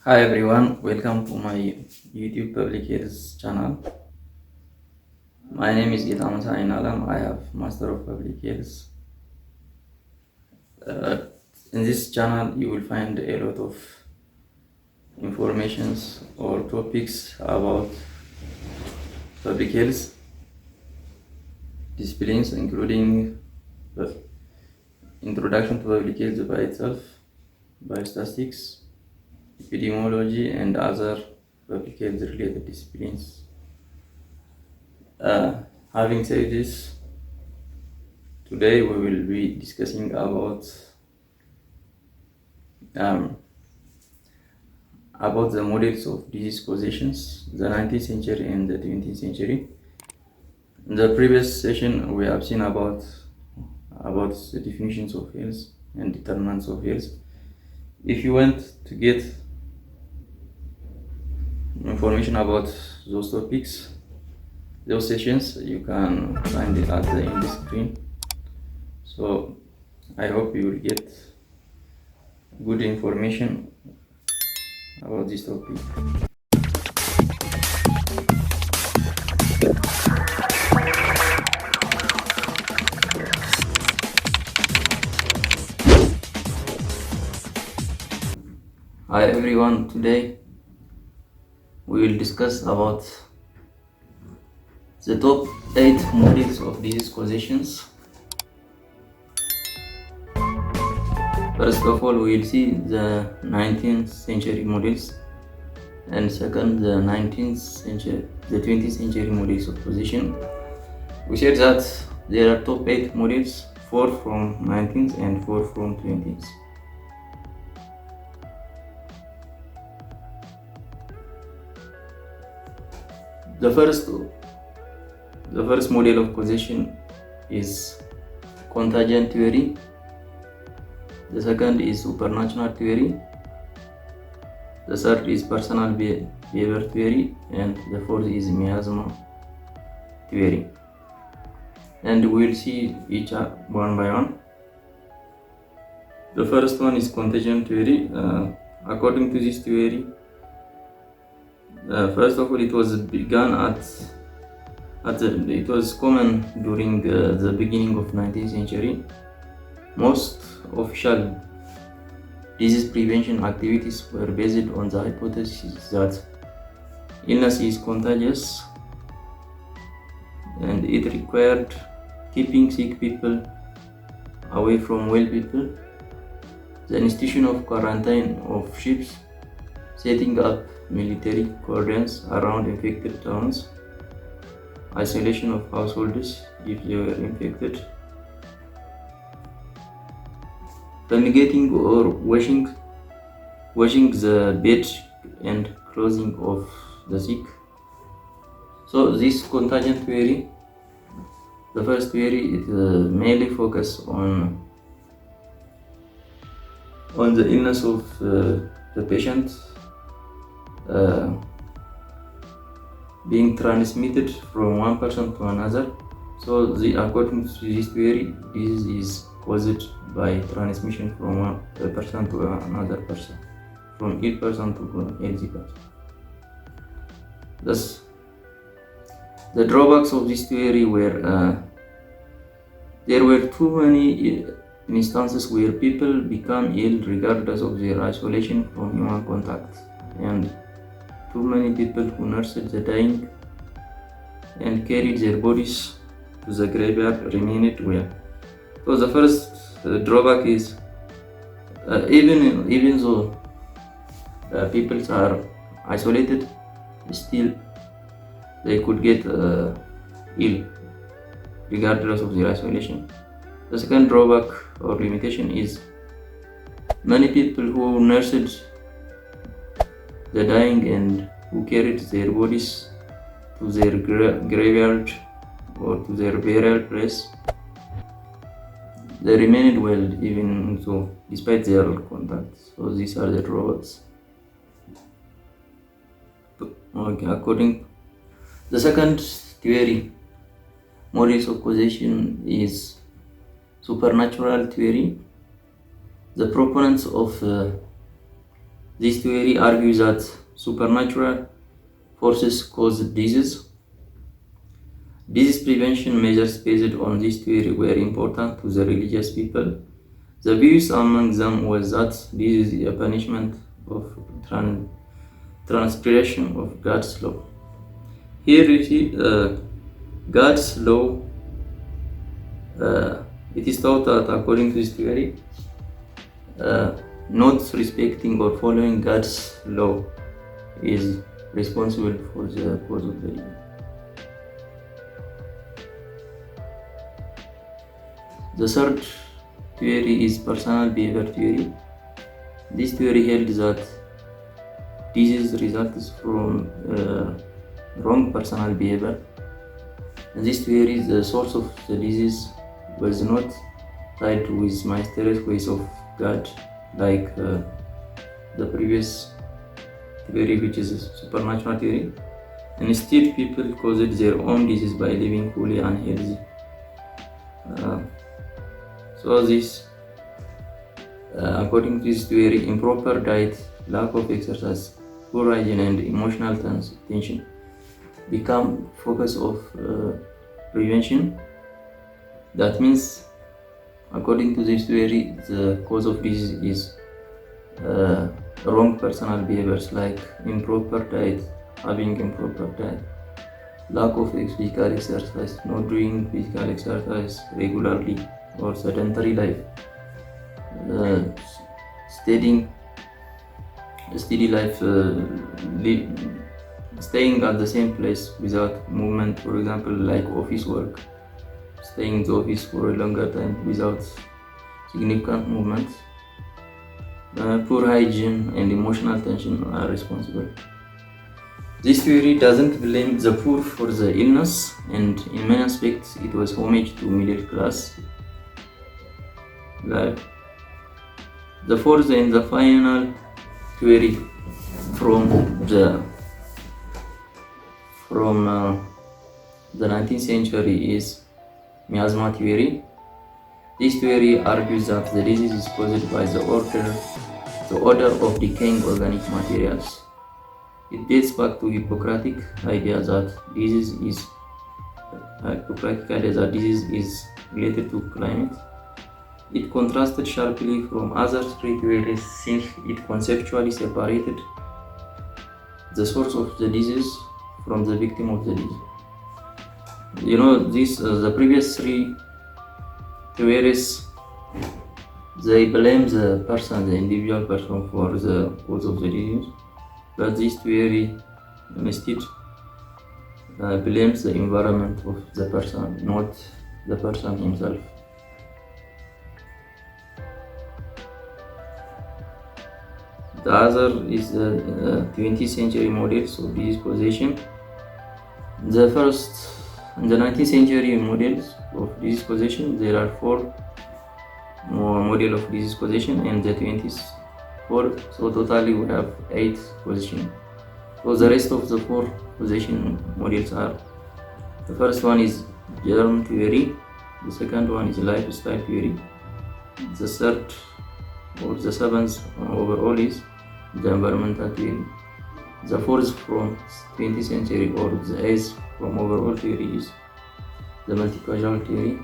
Hi everyone, welcome to my YouTube public health channel. My name is Gita Alam. I have Master of Public Health. In this channel, you will find a lot of informations or topics about public health disciplines, including the introduction to public health by itself, biostatistics, epidemiology, and other public health related disciplines. Having said this, today we will be discussing about the models of disease causations, the 19th century and the 20th century. In the previous session, we have seen about the definitions of health and determinants of health. If you want to get information about those topics, those sessions, you can find it at the end of the screen. So I hope you will get good information about this topic. Hi everyone, today we will discuss about the top 8 models of disease causations. First of all, we will see the 19th century models, and second, the 20th century models of causation. We said that there are top 8 models, 4 from 19th and 4 from 20th. The first model of causation is contagion theory. The second is supernatural theory. The third is personal behavior theory, and the fourth is miasma theory. And we will see each one by one. The first one is contagion theory. According to this theory, first of all, it was begun it was common during the beginning of 19th century. Most official disease prevention activities were based on the hypothesis that illness is contagious, and it required keeping sick people away from well people, the institution of quarantine of ships, setting up military cordons around infected towns, isolation of households if they were infected, fumigating or washing the bed and clothing of the sick. So this contagion theory, the first theory, it mainly focus on the illness of the patient being transmitted from one person to another. So according to this theory, disease is caused by transmission from one person to another person, from ill person to healthy person. Thus, the drawbacks of this theory were there were too many instances where people become ill regardless of their isolation from human contact, and too many people who nursed the dying and carried their bodies to the graveyard remained well. So the first drawback is even though people are isolated, still they could get ill regardless of their isolation. The second drawback or limitation is many people who nursed the dying and who carried their bodies to their graveyard or to their burial place, they remained well even so despite their contact. So these are the drawbacks. Okay, according the second theory, models of causation is supernatural theory. The proponents of This theory argues that supernatural forces cause disease. Disease prevention measures based on this theory were important to the religious people. The views among them was that this is a punishment of transgression of God's law. Here you see God's law. It is taught that according to this theory, not respecting or following God's law is responsible for the cause of the evil. The third theory is personal behavior theory. This theory held that disease results from wrong personal behavior. In this theory, the source of the disease was not tied with mysterious ways of God, like the previous theory, which is a supernatural theory. Instead, people caused their own disease by living fully unhealthy. So this, according to this theory, improper diet, lack of exercise, poor hygiene, and emotional tension become focus of prevention. That means, according to this theory, the cause of disease is wrong personal behaviors like improper diet, having improper diet, lack of physical exercise, not doing physical exercise regularly, or sedentary life, steady life, staying at the same place without movement, for example, like office work, staying in the office for a longer time without significant movement. Poor hygiene and emotional tension are responsible. This theory doesn't blame the poor for the illness, and in many aspects it was homage to middle class life. The fourth and the final theory from the 19th century is miasma theory. This theory argues that the disease is caused by the odor of decaying organic materials. It dates back to Hippocratic idea that disease is related to climate. It contrasted sharply from other three theories since it conceptually separated the source of the disease from the victim of the disease. The previous three theories, they blame the individual person for the cause of the disease, but this theory instead blames the environment of the person, not the person himself. The other is the 20th century models of disease causation. The first and the 19th century models of disease causation, there are four more models of disease causation, and the 20th four. So totally we have 8 causation. So the rest of the 4 causation models are: the first one is germ theory, the second one is lifestyle theory, the third or the seventh overall is the environmental theory, the fourth from 20th century or the 8th from overall theory is the multifactorial theory.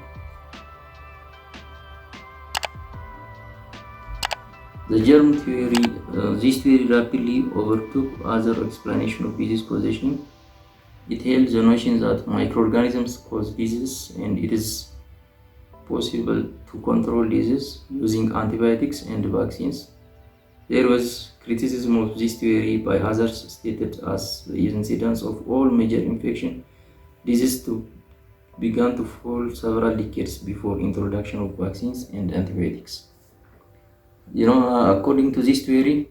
The germ theory, this theory rapidly overtook other explanation of disease causation. It held the notion that microorganisms cause disease and it is possible to control disease using antibiotics and vaccines. There was criticism of this theory by others stated as the incidence of all major infection diseases began to fall several decades before introduction of vaccines and antibiotics. According to this theory,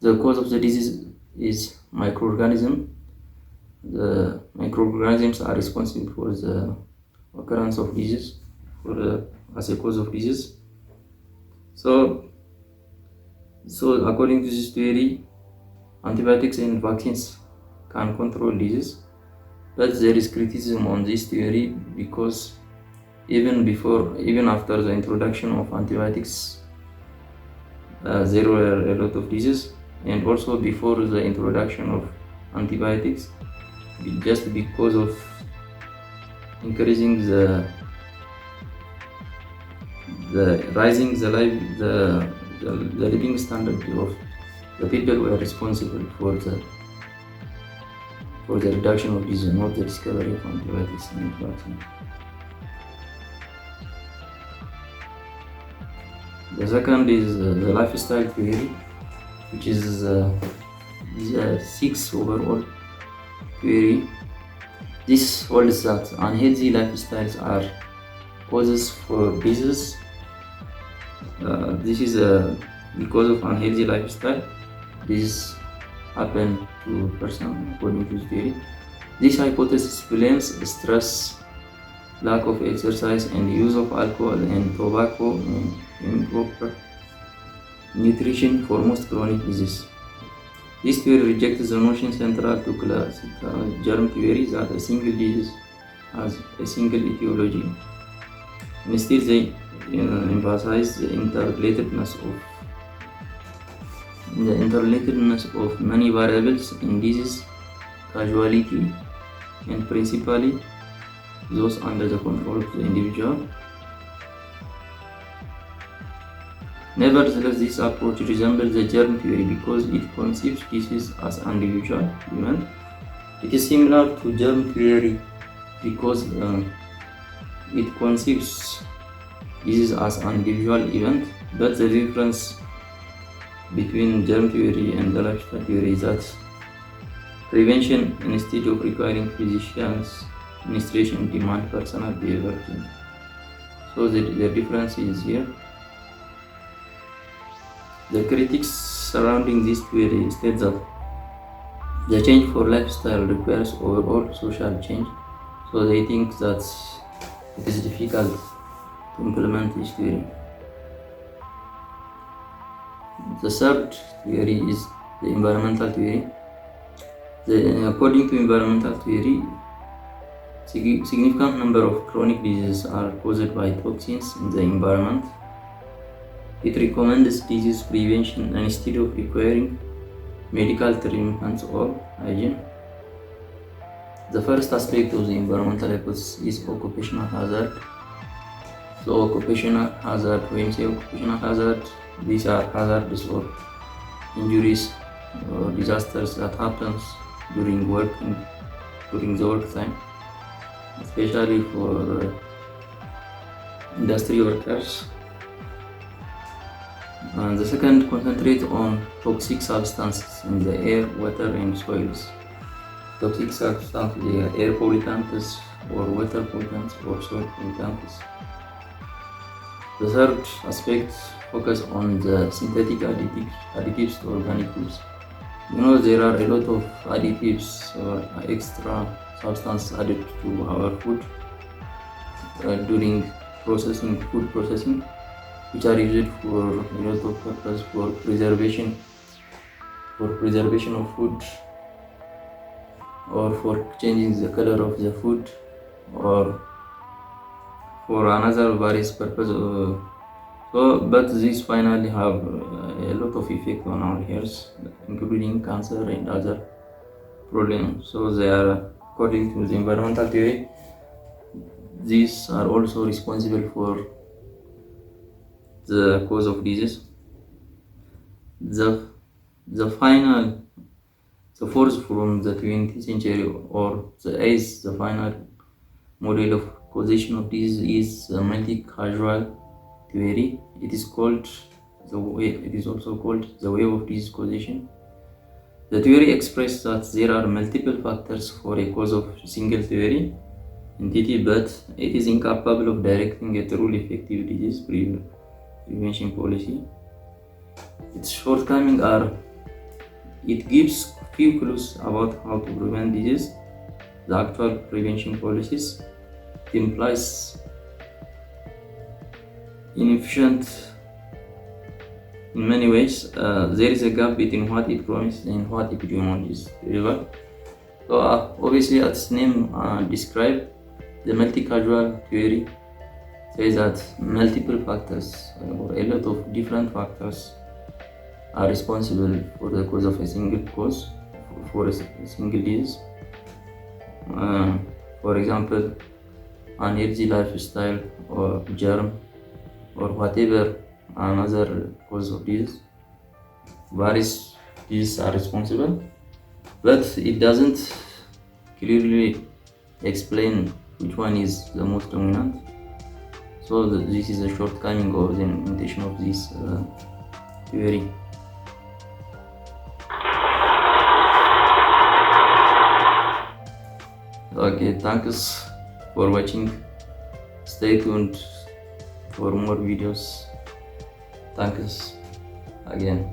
the cause of the disease is microorganism. The microorganisms are responsible for the occurrence of disease, as a cause of disease. So according to this theory, antibiotics and vaccines can control disease, but there is criticism on this theory because even after the introduction of antibiotics, there were a lot of diseases. and also before the introduction of antibiotics, just because of increasing the rising the living standard of the people who are responsible for the reduction of disease, not the discovery of antibiotics and vaccines. The second is the lifestyle theory, which is the sixth overall theory. This holds that unhealthy lifestyles are causes for disease. This is because of unhealthy lifestyle, this happen to a person according to this theory. This hypothesis blames stress, lack of exercise, and use of alcohol and tobacco and improper nutrition for most chronic diseases. This theory rejects the notion central to classical germ theory that a single disease has a single etiology. Instead, they emphasize the interrelatedness of many variables in disease causality, and principally those under the control of the individual. Nevertheless, this approach resembles the germ theory because it conceives disease as an individual event. It is similar to germ theory because it conceives disease as an individual event, but the difference between germ theory and the lifestyle theory is that prevention, instead of requiring physicians' administration, demand personal behavior change. So the difference is here. The critics surrounding this theory state that the change for lifestyle requires overall social change, so they think that it is difficult to implement this theory. The third theory is the environmental theory. According to environmental theory, significant number of chronic diseases are caused by toxins in the environment. It recommends disease prevention instead of requiring medical treatments or hygiene. The first aspect of the environmental hypothesis is occupational hazard. So occupational hazard, when you say occupational hazard, these are hazards or injuries or disasters that happens during the work time, especially for industry workers. And the second concentrates on toxic substances in the air, water, and soils. Toxic substances, they are air pollutants or water pollutants or soil pollutants. The third aspect focuses on the synthetic additives to organic foods. There are a lot of additives or extra substances added to our food during food processing, which are used for a lot of purpose, for preservation of food, or for changing the color of the food, or for another various purpose. But these finally have a lot of effect on our health, including cancer and other problems. So they are, according to the environmental theory, these are also responsible for the cause of disease. The fourth from the 20th century, or the final model of causation of disease is the multi-causal theory. It is also called the wave of disease causation. The theory expresses that there are multiple factors for a cause of single theory entity, but it is incapable of directing a truly effective disease prevention policy. Its shortcomings are: it gives few clues about how to prevent disease. The actual prevention policies, it implies inefficient in many ways. There is a gap between what it promises and what epidemiologists deliver. So obviously, as its name describes, the multi-causal theory says that multiple factors or a lot of different factors are responsible for the cause of a single cause, for a single disease. For example, unhealthy lifestyle or germ or whatever another cause of disease. Various diseases are responsible, but it doesn't clearly explain which one is the most dominant. So this is a shortcoming of the implementation of this theory. Okay, thanks for watching. Stay tuned for more videos. Thanks again.